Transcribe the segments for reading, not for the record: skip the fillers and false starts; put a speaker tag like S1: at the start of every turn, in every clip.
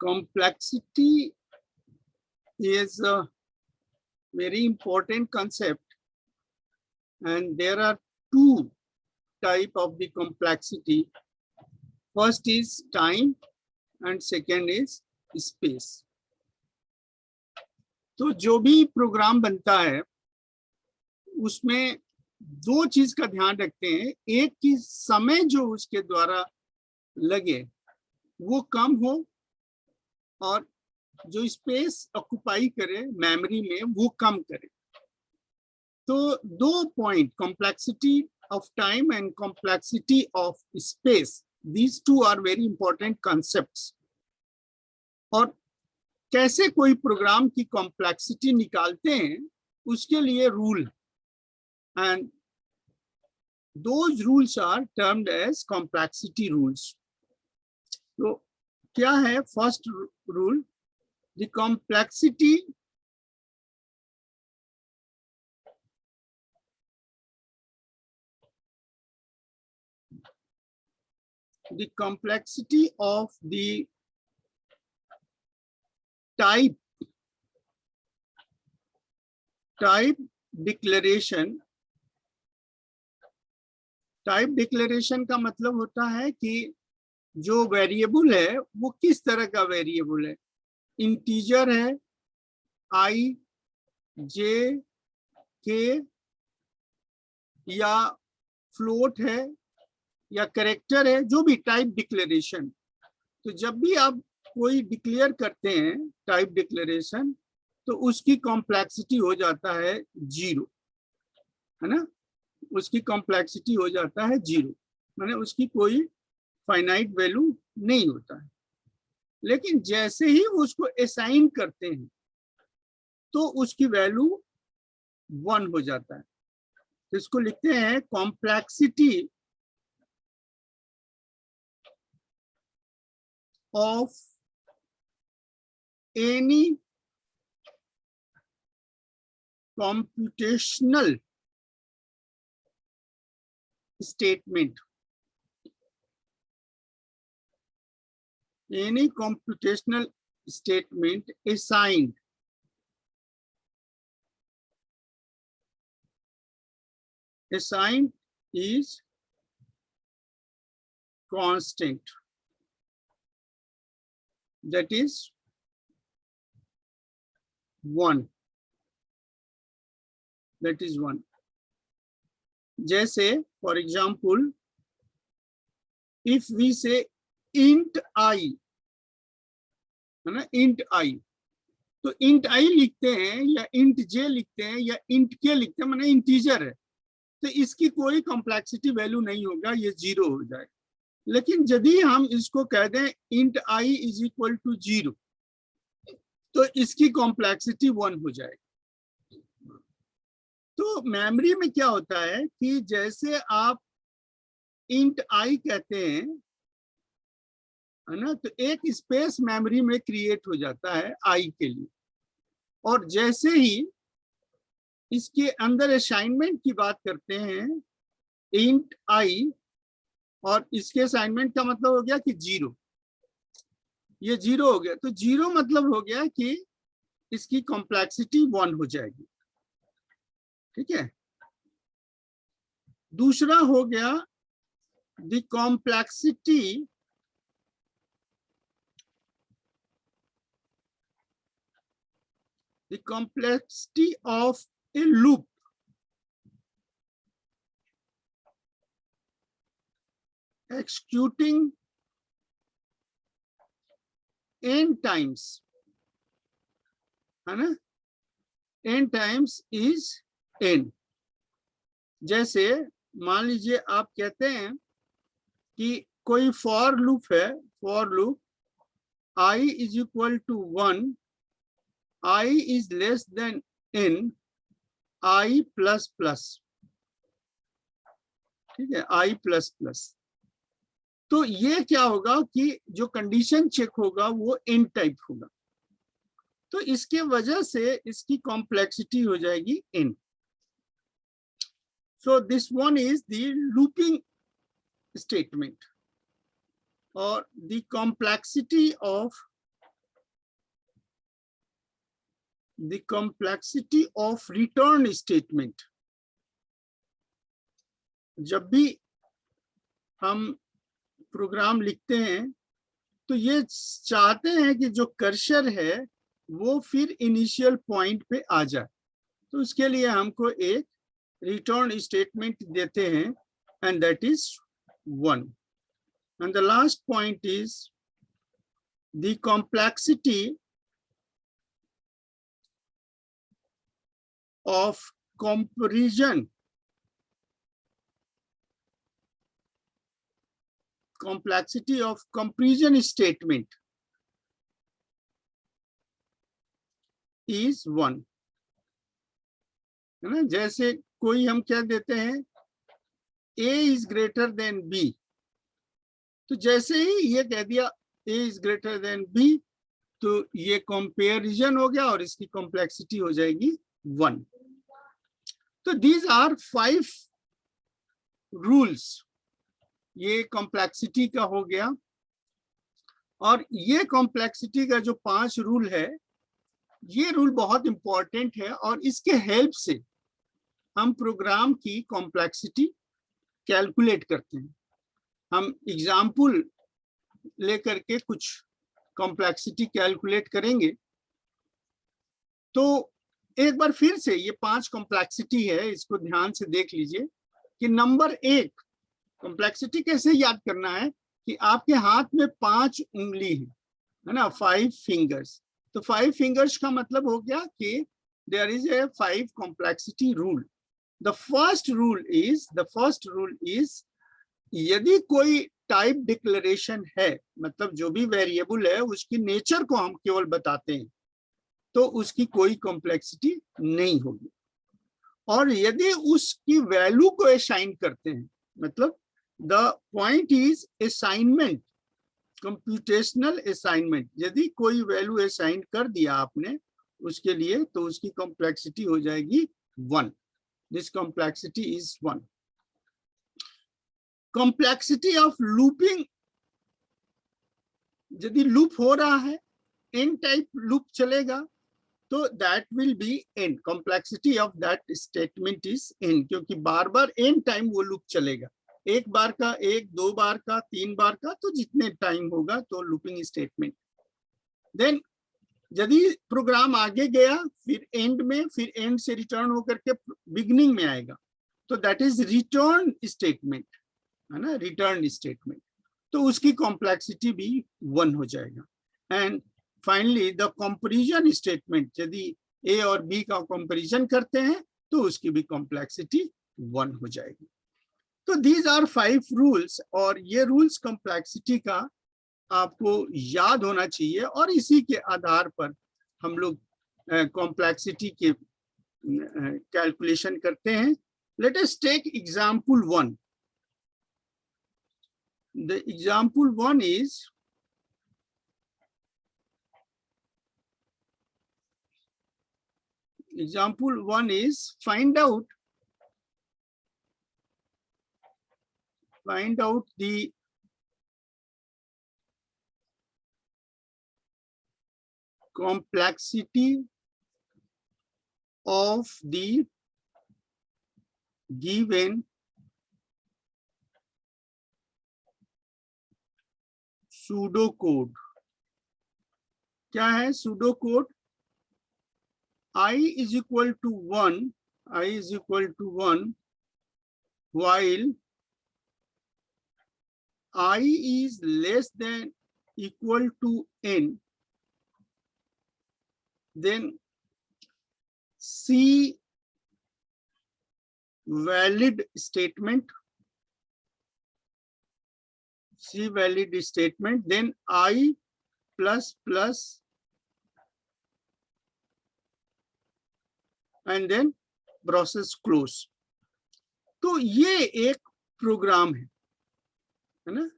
S1: complexity is a very important concept, and there are two type of the complexity. First is time and second is space. तो जो भी programme बनता है उसमें दो चीज का ध्यान रखते हैं, एक की समय जो उसके द्वारा लगे वो कम हो और जो स्पेस ऑक्युपाई करे मेमोरी में वो कम करे। तो दो point, complexity of time and complexity of space, these two are very important concepts. और कैसे कोई प्रोग्राम की कॉम्प्लेक्सिटी निकालते हैं उसके लिए rule, and those rules are termed as complexity rules. तो क्या है first rule? the complexity of the type declaration. Type declaration का मतलब होता है कि जो वेरिएबल है वो किस तरह का वेरिएबल है, इंटीजर है, आई, जे, के, या फ्लोट है या कैरेक्टर है, जो भी टाइप डिक्लेरेशन। तो जब भी आप कोई डिक्लेयर करते हैं टाइप डिक्लेरेशन तो उसकी कॉम्प्लेक्सिटी हो जाता है 0, है ना, उसकी कॉम्प्लेक्सिटी हो जाता है 0, माने उसकी कोई फाइनाइट वैल्यू नहीं होता है। लेकिन जैसे ही उसको असाइन करते हैं तो उसकी वैल्यू 1 हो जाता है। तो इसको लिखते हैं complexity of any computational statement, any computational statement assigned is constant, that is 1, that is 1. जैसे फॉर एग्जाम्पल इफ वी से इंट आई, है ना, इंट आई, तो इंट आई लिखते हैं या इंट जे लिखते हैं या इंट के लिखते हैं, माने इंटीजर है, तो इसकी कोई कॉम्प्लेक्सिटी वैल्यू नहीं होगा, ये 0 हो जाएगा। लेकिन यदि हम इसको कह दें int I is equal to 0 तो इसकी कॉम्प्लेक्सिटी 1 हो जाएगी। तो मेमोरी में क्या होता है कि जैसे आप इंट आई कहते हैं, है ना, तो एक स्पेस मेमोरी में क्रिएट हो जाता है आई के लिए, और जैसे ही इसके अंदर असाइनमेंट की बात करते हैं इंट आई, और इसके असाइनमेंट का मतलब हो गया कि 0, ये 0 हो गया, तो 0 मतलब हो गया कि इसकी कॉम्प्लेक्सिटी 1 हो जाएगी। ठीक है। दूसरा हो गया the complexity of A loop, executing n times, है ना, n times is n। जैसे मान लीजिए आप कहते हैं कि कोई फॉर लूप है, for loop i is equal to 1, i is less than n, i plus plus, ठीक है, i प्लस प्लस। तो ये क्या होगा कि जो कंडीशन चेक होगा वो n टाइप होगा, तो इसके वजह से इसकी कॉम्प्लेक्सिटी हो जाएगी n। So this one is the looping statement, or the complexity of the complexity of return statement. जब भी हम प्रोग्राम लिखते हैं तो ये चाहते हैं कि जो कर्सर है वो फिर इनिशियल पॉइंट पे आ जाए, तो उसके लिए हमको एक रिटर्न स्टेटमेंट देते हैं and that is 1. And the last point is the complexity of comparison. Complexity of comparison statement is 1. है ना, जैसे कोई हम क्या देते हैं, A is greater than B, तो जैसे ही ये कह दिया A is greater than B, तो ये कंपैरिजन हो गया और इसकी कॉम्प्लेक्सिटी हो जाएगी 1. तो दीज आर 5 रूल्स, ये कॉम्प्लेक्सिटी का हो गया. और ये कॉम्प्लेक्सिटी का जो 5 रूल है, ये रूल बहुत इंपॉर्टेंट है और इसके हेल्प से हम प्रोग्राम की कॉम्प्लेक्सिटी कैलकुलेट करते हैं. हम एग्जाम्पल लेकर के कुछ कॉम्प्लेक्सिटी कैलकुलेट करेंगे. तो एक बार फिर से ये 5 कॉम्प्लेक्सिटी है, इसको ध्यान से देख लीजिए कि नंबर 1 कॉम्प्लेक्सिटी कैसे याद करना है कि आपके हाथ में 5 उंगली है ना, 5 फिंगर्स. तो 5 फिंगर्स का मतलब हो गया कि there is a 5 complexity rule. The first rule is यदि कोई टाइप डिक्लेरेशन है, मतलब जो भी वेरिएबल है उसकी नेचर को हम केवल बताते हैं, तो उसकी कोई कॉम्प्लेक्सिटी नहीं होगी. और यदि उसकी वैल्यू को असाइन करते हैं, मतलब the point is assignment, computational assignment, यदि कोई वैल्यू असाइन कर दिया आपने उसके लिए, तो उसकी कॉम्प्लेक्सिटी हो जाएगी 1. This complexity is 1. Complexity of looping, यदि लूप हो रहा है, एन टाइप लूप चलेगा, तो that will be n. Complexity of that statement is n, क्योंकि बार बार एन टाइम वो लूप चलेगा. एक बार का, 1, 2 बार का, 3 बार का, तो जितने टाइम होगा तो लूपिंग स्टेटमेंट. देन यदि प्रोग्राम आगे गया, फिर एंड में, फिर एंड से रिटर्न होकर के बिगिनिंग में आएगा, तो दैट इज रिटर्न स्टेटमेंट, है ना, रिटर्न स्टेटमेंट. तो उसकी कॉम्प्लेक्सिटी भी 1 हो जाएगा. And finally the comparison statement, यदि ए और बी का कंपैरिजन करते हैं तो उसकी भी कॉम्प्लेक्सिटी 1 हो जाएगी. तो दीज आर 5 रूल्स, और ये रूल्स कॉम्प्लेक्सिटी का आपको याद होना चाहिए, और इसी के आधार पर हम लोग कॉम्प्लेक्सिटी के कैलकुलेशन करते हैं. Let us take example 1. The example 1 is find out the complexity of the given pseudo code. क्या है pseudo code? I is equal to 1 while I is less than equal to n, then C valid statement, then I plus plus, and then process close. तो ये एक programme है ना,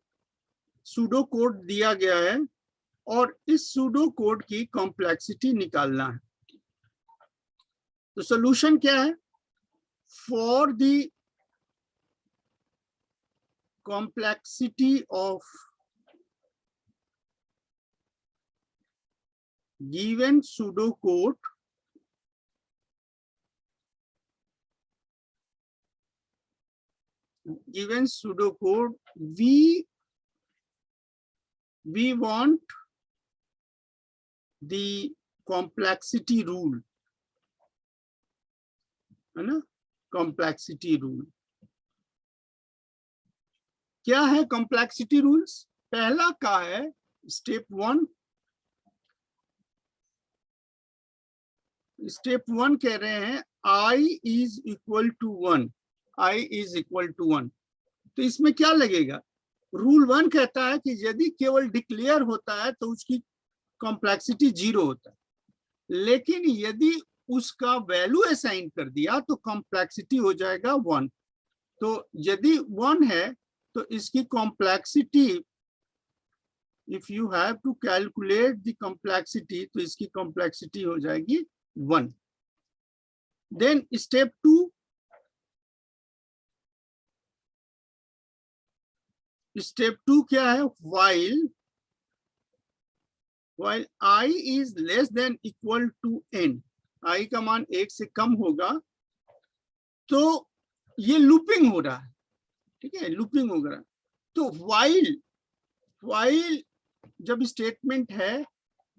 S1: pseudo code दिया गया है और इस सूडो कोड की कॉम्प्लेक्सिटी निकालना है. तो सॉल्यूशन क्या है? For the complexity of given pseudocode, given pseudocode, we want the complexity rule, है ना, complexity rule. क्या है complexity rules? पहला का है स्टेप 1. स्टेप 1 कह रहे हैं I is equal to 1. I is equal to 1. तो इसमें क्या लगेगा? रूल 1 कहता है कि यदि केवल डिक्लेयर होता है तो उसकी कॉम्प्लेक्सिटी 0 होता है, लेकिन यदि उसका वैल्यू असाइन कर दिया तो कॉम्प्लेक्सिटी हो जाएगा 1. तो यदि 1 है तो इसकी complexity, if you have to calculate the complexity, तो इसकी कॉम्प्लेक्सिटी हो जाएगी 1. देन स्टेप 2, स्टेप 2 क्या है? while I is less than equal to n, I का मान 1 से कम होगा, तो ये लूपिंग हो रहा है, ठीक है, लूपिंग हो रहा है. तो while जब स्टेटमेंट है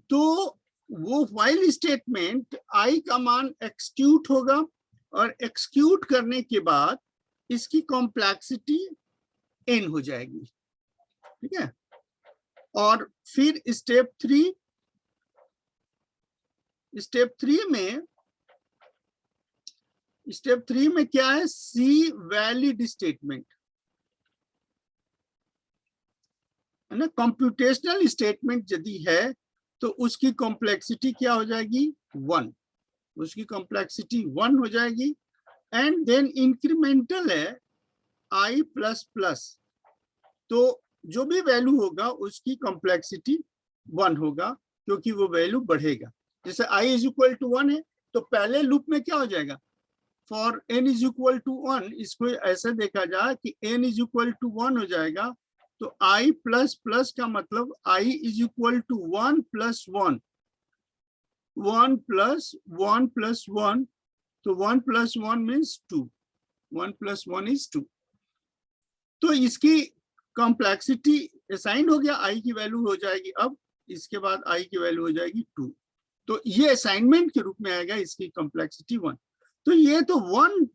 S1: तो वो while स्टेटमेंट I का मान एक्सक्यूट होगा, और एक्सक्यूट करने के बाद इसकी कॉम्प्लेक्सिटी n हो जाएगी, ठीक है. और फिर स्टेप 3 में क्या है? सी वैलिड स्टेटमेंट, है ना. कंप्यूटेशनल स्टेटमेंट यदि है तो उसकी कॉम्प्लेक्सिटी क्या हो जाएगी? 1. उसकी कॉम्प्लेक्सिटी 1 हो जाएगी. एंड देन इंक्रीमेंटल है I प्लस प्लस, तो जो भी वैल्यू होगा उसकी कॉम्प्लेक्सिटी 1 होगा, क्योंकि वो वैल्यू बढ़ेगा. जैसे I इज इक्वल टू 1 है तो पहले लूप में क्या हो जाएगा? For n is equal to 1, इसको ऐसे देखा जाए कि n इज इक्वल टू 1 हो जाएगा, तो I प्लस प्लस का मतलब I is equal to 1 plus 1, 1 plus 1 plus 1, तो 1 प्लस 1 मीन्स 2, 1 प्लस 1 इज 2. तो इसकी कॉम्प्लेक्सिटी असाइन हो गया, I की वैल्यू हो जाएगी, अब इसके बाद I की वैल्यू हो जाएगी 2. तो ये असाइनमेंट के रूप में आएगा, इसकी कॉम्प्लेक्सिटी 1. तो ये तो 1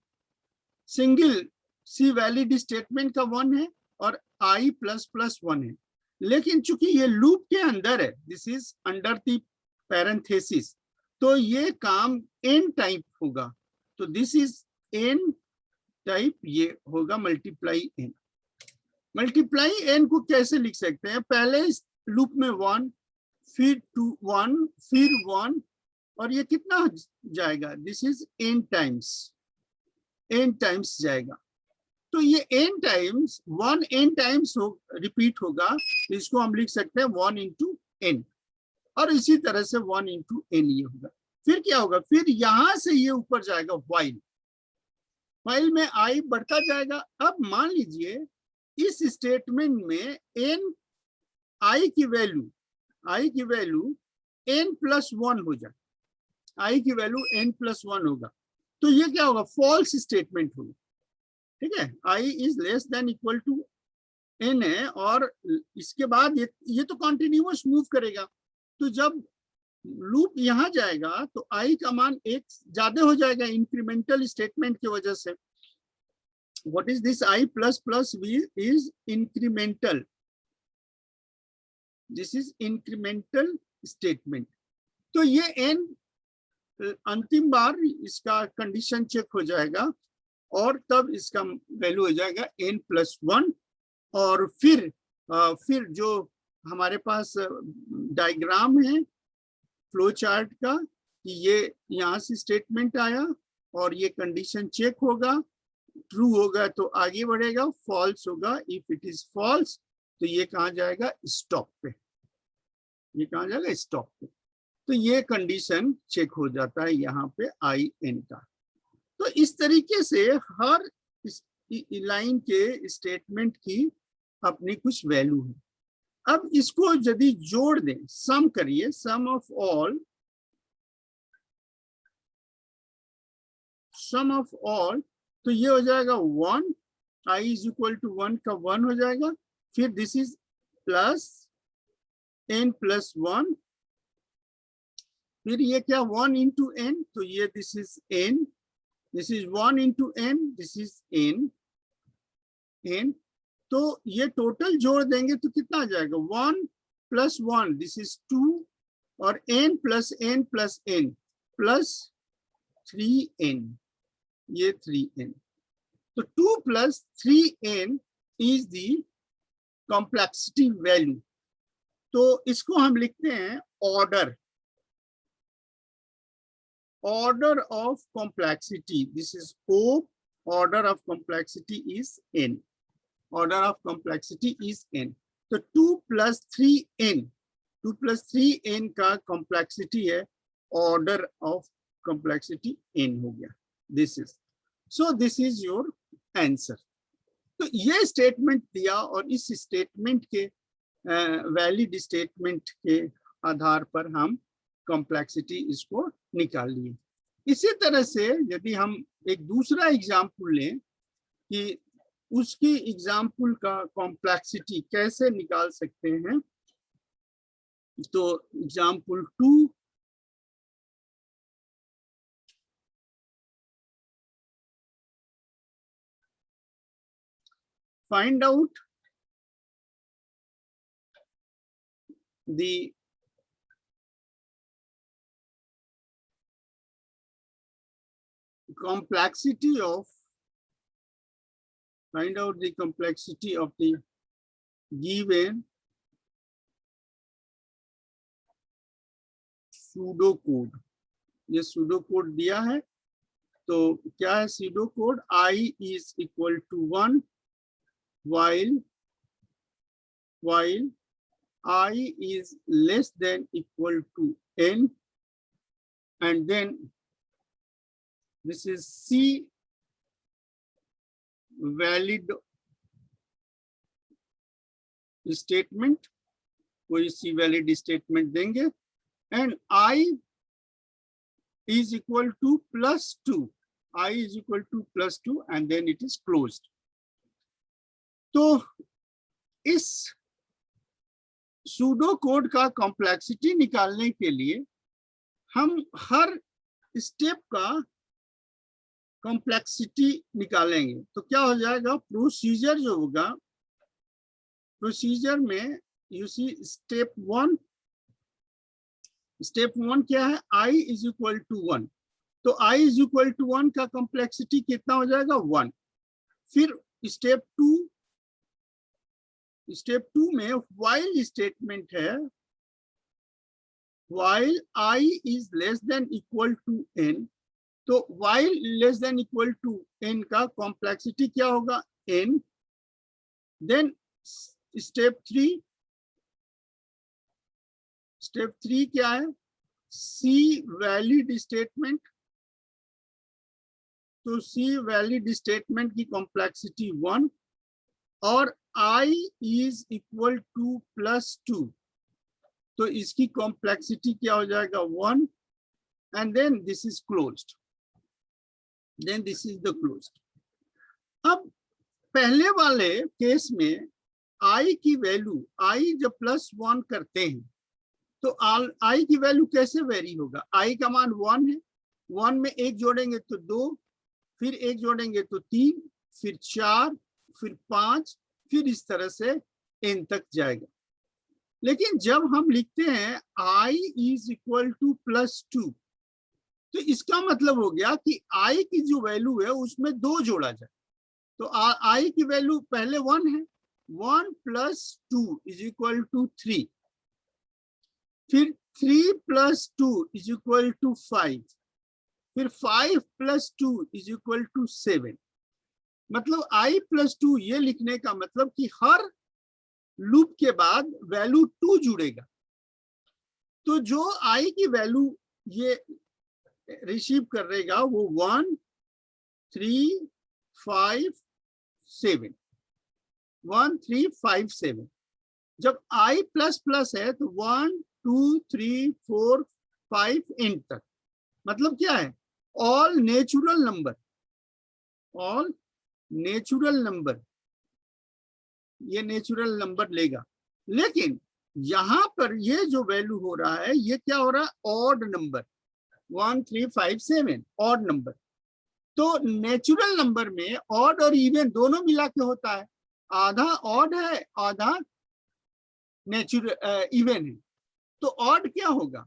S1: सिंगल सी वैलिड स्टेटमेंट का 1 है और I प्लस प्लस 1 है. लेकिन चूंकि ये लूप के अंदर है, this is under the parenthesis, तो ये काम n टाइप होगा. तो दिस इज n टाइप, ये होगा मल्टीप्लाई n. मल्टीप्लाई n को कैसे लिख सकते हैं? पहले इस लूप में 1, फिर 2, 1, फिर 1, और ये कितना जाएगा? दिस इज n टाइम्स जाएगा. तो ये n times 1 n times repeat होगा, तो इसको हम लिख सकते हैं 1 इंटू n, और इसी तरह से 1 इंटू n ये होगा. फिर क्या होगा? फिर यहां से ये ऊपर जाएगा while में I बढ़ता जाएगा. अब मान लीजिए इस स्टेटमेंट में I की वैल्यू n प्लस 1 हो जाए, I की वैल्यू n प्लस 1 होगा, तो ये क्या होगा? फॉल्स स्टेटमेंट होगा, ठीक है. I is less than equal to n है, और इसके बाद ये तो कॉन्टिन्यूअस मूव करेगा. तो जब लूप यहां जाएगा तो I का मान 1 ज्यादा हो जाएगा इंक्रीमेंटल स्टेटमेंट की वजह से. What is this? I plus plus V is incremental. This is incremental statement. तो ये n अंतिम बार इसका कंडीशन चेक हो जाएगा, और तब इसका वैल्यू हो जाएगा n प्लस 1. और फिर जो हमारे पास डायग्राम है फ्लो चार्ट का, कि ये यहाँ से स्टेटमेंट आया और ये कंडीशन चेक होगा, ट्रू होगा तो आगे बढ़ेगा, फॉल्स होगा, इफ इट इज फॉल्स तो ये कहाँ जाएगा? स्टॉप पे. ये कहाँ जाएगा? स्टॉप पे. तो ये कंडीशन चेक हो जाता है यहाँ पे IN का. तो इस तरीके से हर लाइन के स्टेटमेंट की अपनी कुछ वैल्यू है. अब इसको यदि जोड़ दें, सम करिए, सम ऑफ ऑल, तो ये हो जाएगा 1 i इज इक्वल टू 1 का 1 हो जाएगा, फिर this is plus n plus 1, फिर ये क्या 1 इंटू n, तो ये this is n, this is 1 into n, this is n, तो ये टोटल जोड़ देंगे तो कितना आ जाएगा 1 प्लस 1, दिस इज 2, और n plus n plus n plus 3n, ये 3n, तो 2 plus 3n is the complexity value. तो इसको हम लिखते हैं order of complexity, this is O, order of complexity is n, order of complexity is n। तो 2 plus 3n का complexity है, ऑर्डर ऑफ कॉम्प्लेक्सिटी n हो गया, this is, so this is your answer. तो ये स्टेटमेंट दिया और इस स्टेटमेंट के वैलिड स्टेटमेंट के आधार पर हम कॉम्प्लेक्सिटी इसको निकाल लिए। इसी तरह से यदि हम एक दूसरा एग्जाम्पल लें कि उसकी एग्जाम्पल का कॉम्प्लेक्सिटी कैसे निकाल सकते हैं, तो example 2, find out the complexity of the given pseudo code। ये pseudo code दिया है, तो क्या है pseudo code, I is equal to 1 while I is less than equal to n, and then this is C valid statement, कोई C valid statement देंगे, and I is equal to plus 2, I is equal to plus 2, and then it is closed। तो इस pseudo code का complexity निकालने के लिए हम हर step का कॉम्प्लेक्सिटी निकालेंगे। तो क्या हो जाएगा, प्रोसीजर जो होगा, प्रोसीजर में यू सी स्टेप 1 क्या है, i इज इक्वल टू 1, तो i इज इक्वल टू 1 का कॉम्प्लेक्सिटी कितना हो जाएगा 1। फिर स्टेप 2 में व्हाइल स्टेटमेंट है, while i is less than equal to n, तो while less than equal to n का कॉम्प्लेक्सिटी क्या होगा n। देन स्टेप 3 क्या है, C वैलिड स्टेटमेंट, तो C वैलिड स्टेटमेंट की कॉम्प्लेक्सिटी 1, और I is equal to plus 2, तो इसकी कॉम्प्लेक्सिटी क्या हो जाएगा 1, and then this is closed, then this is the closed. अब पहले वाले केस में I की वैल्यू, I जब प्लस 1 करते हैं तो I की वैल्यू कैसे वेरी होगा, I का मान 1 है, 1 में 1 जोड़ेंगे तो 2, फिर 1 जोड़ेंगे तो 3, फिर 4, फिर 5, फिर इस तरह से n तक जाएगा। लेकिन जब हम लिखते हैं I is equal to plus 2, तो इसका मतलब हो गया कि I की जो वैल्यू है उसमें 2 जोड़ा जाए, तो I की वैल्यू पहले 1 है, 1 प्लस 2 इज इक्वल टू 3, फिर 3 प्लस 2 इज इक्वल टू 5, फिर 5 प्लस 2 इज इक्वल टू 7। मतलब I प्लस 2 ये लिखने का मतलब कि हर लूप के बाद वैल्यू 2 जुड़ेगा, तो जो I की वैल्यू ये रिसीव करेगा वो 1 3 5 7, 1 3 5 7। जब I प्लस प्लस है तो 1 2 3 4 5 एंड तक, मतलब क्या है, all natural number, all natural number, ये नेचुरल नंबर लेगा, लेकिन यहां पर ये जो वैल्यू हो रहा है ये क्या हो रहा है, ऑड नंबर 1357 ऑड नंबर। तो नेचुरल नंबर में ऑड और इवन दोनों मिला के होता है, आधा ऑड है आधा नेचुरल इवन है। तो ऑड क्या होगा,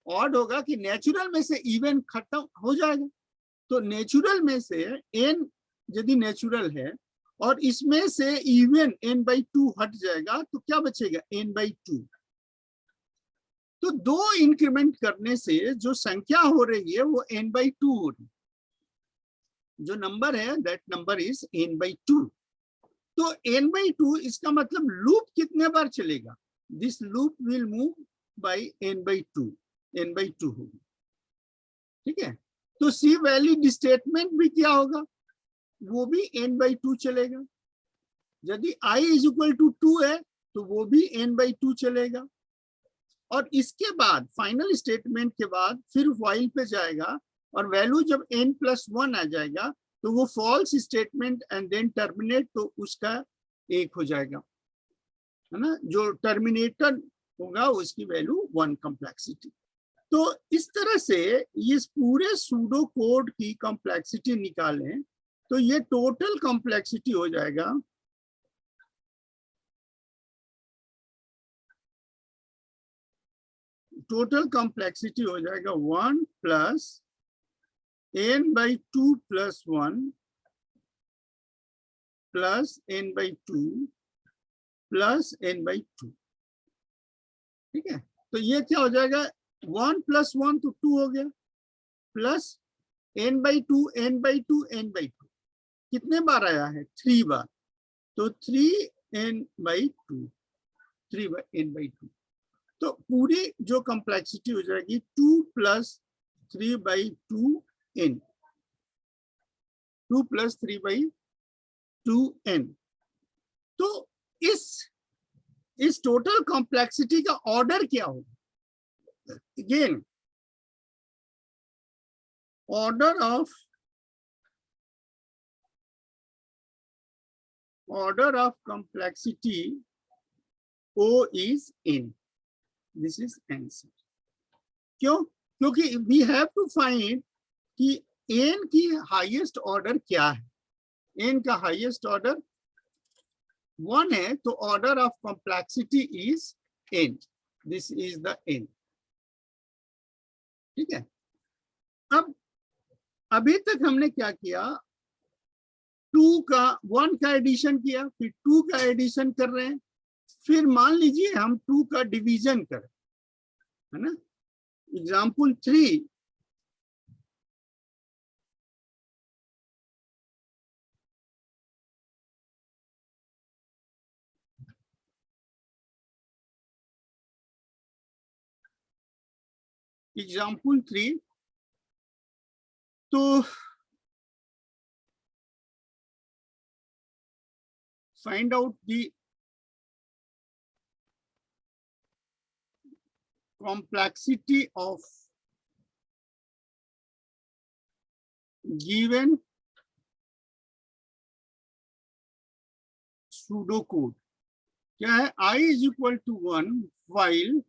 S1: ऑड होगा कि नेचुरल में से इवन खत्म हो जाएगा। तो नेचुरल में से n यदि नेचुरल है और इसमें से इवन n/2 हट जाएगा तो क्या बचेगा, n/2। तो दो इंक्रीमेंट करने से जो संख्या हो रही है वो n/2 हो रही है, जो नंबर है दैट नंबर इज n/2। तो n/2 इसका मतलब लूप कितने बार चलेगा, this loop will move by n/2, n/2 होगी, ठीक है। तो सी वैलिड स्टेटमेंट भी क्या होगा, वो भी n/2 चलेगा। यदि i = 2 है तो वो भी n/2 चलेगा। और इसके बाद फाइनल स्टेटमेंट के बाद फिर व्हाइल पे जाएगा और वैल्यू जब n+1 आ जाएगा तो वो false statement and then terminate, तो उसका 1 हो जाएगा, है ना। जो टर्मिनेटर होगा उसकी वैल्यू 1 कॉम्प्लेक्सिटी। तो इस तरह से इस पूरे सूडो कोड की कॉम्प्लेक्सिटी निकालें तो ये टोटल कॉम्प्लेक्सिटी हो जाएगा टोटल कॉम्प्लेक्सिटी हो जाएगा 1 + n/2 + 1 + n/2 + n/2, ठीक है। तो ये क्या हो जाएगा, 1 + 1 तो 2 हो गया, प्लस n/2 n/2 n/2 कितने बार आया है, 3 बार, तो 3n/2 3n/2। तो पूरी जो कॉम्प्लेक्सिटी हो जाएगी 2 + 3/2n, 2 + 3/2n। तो इस टोटल कॉम्प्लेक्सिटी का ऑर्डर क्या होगा, again order of complexity O is n, this is answer. क्यों, क्योंकि वी हैव टू फाइंड कि n की हाईएस्ट ऑर्डर क्या है। n का हाईएस्ट ऑर्डर 1 है तो order of complexity is n, this is the n, ठीक है। अब अभी तक हमने क्या किया, 1 का एडिशन किया, फिर 2 का एडिशन कर रहे हैं, फिर मान लीजिए हम 2 का डिवीजन करें, है ना। एग्जाम्पल 3, एग्जाम्पल 3, तो find out the complexity of given pseudocode। क्या है, I = 1 while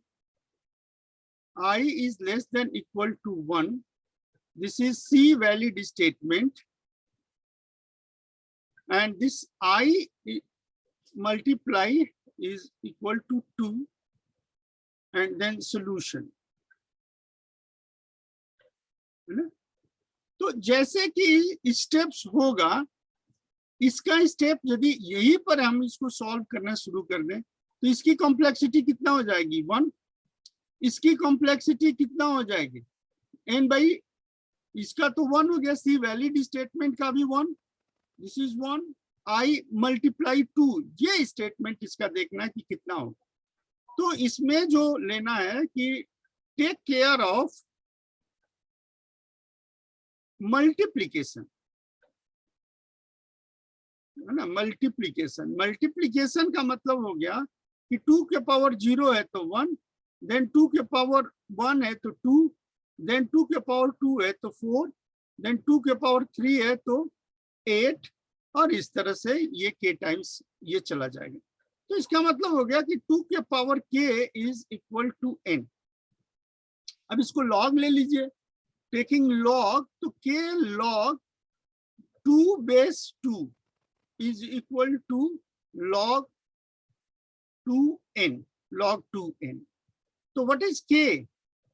S1: I is less than equal to 1, this is C valid statement, and this I multiply is equal to 2 and then solution, है ना। तो जैसे कि steps होगा, इसका step यदि यही पर हम इसको सॉल्व करना शुरू कर दें तो इसकी कॉम्प्लेक्सिटी कितना हो जाएगी, 1। इसकी कॉम्प्लेक्सिटी कितना हो जाएगी, n/, इसका तो 1 हो गया, सी वैलिड स्टेटमेंट का भी 1, दिस इज 1, I × 2, ये स्टेटमेंट इसका देखना है कि कितना होगा। तो इसमें जो लेना है कि टेक केयर ऑफ मल्टीप्लीकेशन, है ना। मल्टीप्लीकेशन का मतलब हो गया कि 2 के पावर 0 है तो 1, देन 2 के पावर 1 है तो 2, देन 2 के पावर 2 है तो 4, देन 2 के पावर 3 है तो 8, और इस तरह से ये k टाइम्स ये चला जाएगा। तो इसका मतलब हो गया कि 2 के power k is equal to n। अब इसको log ले लीजिए, टेकिंग log, तो k log 2 base 2 is equal to log 2n, log 2n। तो what is k?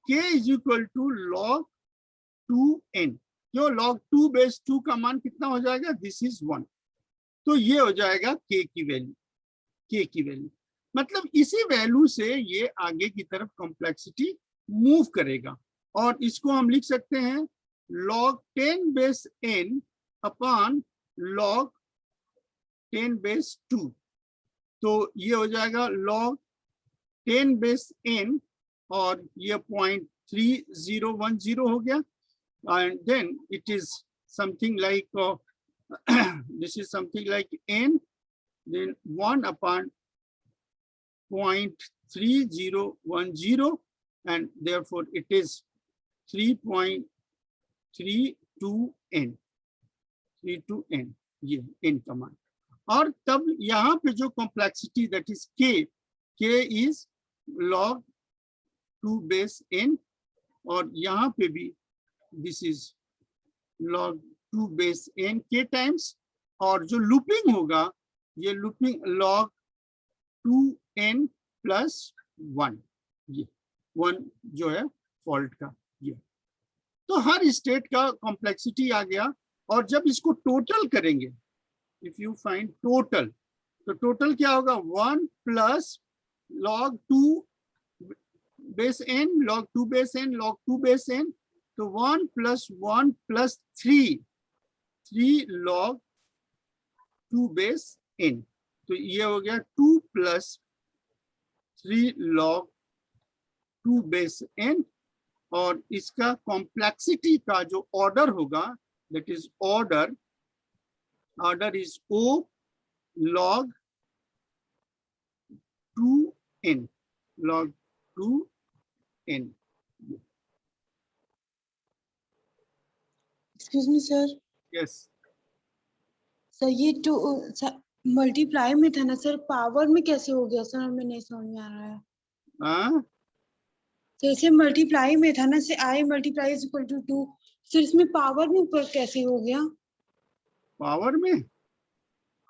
S1: k is equal to log 2n। जो log 2 बेस 2 का मान कितना हो जाएगा? This is 1। तो ये हो जाएगा k की वैल्यू, k की वैल्यू। मतलब इसी वैल्यू से ये आगे की तरफ कॉम्प्लेक्सिटी मूव करेगा, और इसको हम लिख सकते हैं log 10 base n upon log 10 base 2। तो ये हो जाएगा log 10 बेस n, और ये 0.3010 हो गया, and then it is something like this is something like n, then 1 upon 0.3010, and therefore it is 3.32n, 32n, ये n का मान। और तब यहाँ पे जो complexity that is k is log 2 base n, और यहाँ पे भी this is log 2 base n k times, और जो लूपिंग होगा ये लूपिंग log 2n प्लस 1, ये 1 जो है फॉल्ट का ये। तो हर स्टेट का कॉम्प्लेक्सिटी आ गया, और जब इसको टोटल करेंगे, इफ यू फाइंड टोटल, तो टोटल क्या होगा? 1 plus log 2 base n, log 2 base n, log 2 base n, तो 1 plus 1 plus 3 log 2 base n। तो ये हो गया 2 प्लस 3 log 2 बेस n, और इसका कॉम्प्लेक्सिटी का जो ऑर्डर होगा that is order is O log 2n, log 2n।
S2: Excuse me sir.
S1: Yes
S2: sir ये टू मल्टीप्लाई में था ना सर, पावर में कैसे हो गया सर? हमें नहीं समझ में आ रहा है। जैसे मल्टीप्लाई में था ना, से i multiply is equal to 2, sir इसमें पावर में ऊपर कैसे हो गया?
S1: पावर में?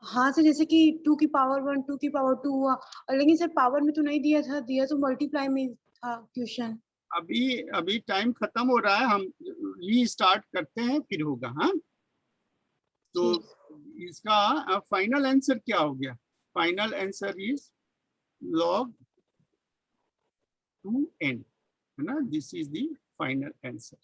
S2: हाँ सर, जैसे कि 2 की पावर 1, 2 की पावर 2 हुआ, और लेकिन सर पावर में तो नहीं दिया था, दिया तो मल्टीप्लाई में था क्वेश्चन।
S1: अभी टाइम खत्म हो रहा है, हम रीस्टार्ट करते हैं फिर होगा। हाँ, तो इसका फाइनल आंसर क्या हो गया? Final answer is log 2n, है ना? This is the final answer.